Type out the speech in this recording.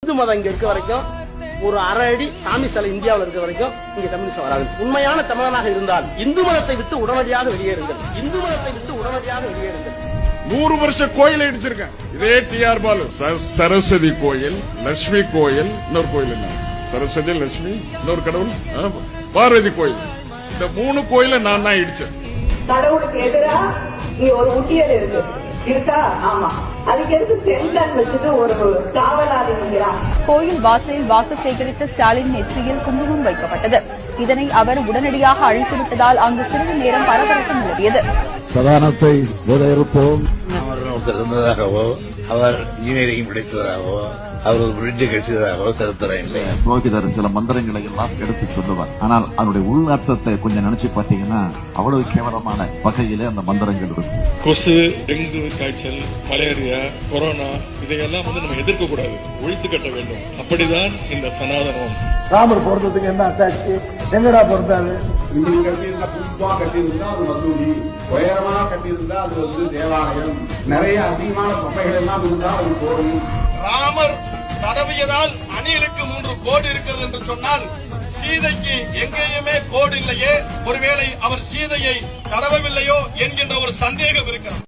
இந்து மதம் இங்க இருக்க வரைக்கும் ஒரு அரை அடி சாமி சிலை இந்தியாவில் இருக்க வரைக்கும் இங்க கம்யூனிஸ்ட் வராது. உண்மையான தமிழனாக இருந்தால் இந்து மதத்தை விட்டு உடனடியாக வெளியேறுங்கள். இந்து மதத்தை விட்டு உடனடியாக வெளியேறுங்கள். 100 வருஷ கோயில் இடிச்சிருக்கேன். இதே டிஆர் பாலு. சரஸ்வதி கோயில், லட்சுமி கோயில், இன்னொரு கோயில் என்ன? சரஸ்வதி, லட்சுமி, இன்னொரு கடவுள் பார்வதி கோயில். இந்த 3 கோயில நான் தான் இடிச்சேன். கடவுளுக்கு எதிரா நீ ஒரு உண்டியல் இருக்கு இருக்கா? ஆமா, அதுக்கு எதுக்கு சென்டான் வச்சுட்டு ஒரு காவலாளி நிற்கிறான். கோயில் வாசலில் வாக்கு சேகரித்த ஸ்டாலின் நெற்றியில் குங்குமம் வைக்கப்பட்டது. இதனை அவர் உடனடியாக அழித்துவிட்டதால் அங்கு சிறிது நேரம் பரபரப்பு நிலவியது. சதானத்தை வரவேற்போம். ஒருத்தர் இருந்ததாகவோ, அவர் இன்ஜினியரிங் படித்ததாகவோ, அவர் ஒரு பிரிட்ஜ் கட்டியதாகவோ சரித்திரம் இல்லை. புரோகிதர் சில மந்திரங்களை எல்லாம் எடுத்து சொல்லுவார். ஆனால் அதனுடைய உள் அர்த்தத்தை கொஞ்சம் நினைச்சு பாத்தீங்கன்னா அவ்வளவு கேவலமான வகையிலே அந்த மந்திரங்கள் இருக்கும். கொசு, டெங்கு காய்ச்சல், மலேரியா, கொரோனா இதையெல்லாம் நம்ம எதிர்க்க கூடாது, ஒழித்து கட்ட வேண்டும். அப்படிதான் இந்த சனாதனம். ராமர் பொறுத்ததுக்கு என்ன அட்டாச்சு? எங்கடா பொறுத்தாரு? கட்டியிருந்தா புதுப்பா கட்டியிருந்தா அது வசூலி, உயரமா கட்டியிருந்தா அது தேவாலயம், நிறைய அதிகமான பொம்மைகள் எல்லாம் இருந்தா அது கோவில். ராமர் தடவியதால் அணிலுக்கு 3 கோடு இருக்கிறது என்று சொன்னால் சீதைக்கு எங்கேயுமே கோடு இல்லையே, ஒருவேளை அவர் சீதையை தடவவில்லையோ என்கின்ற ஒரு சந்தேகம் இருக்கிறது.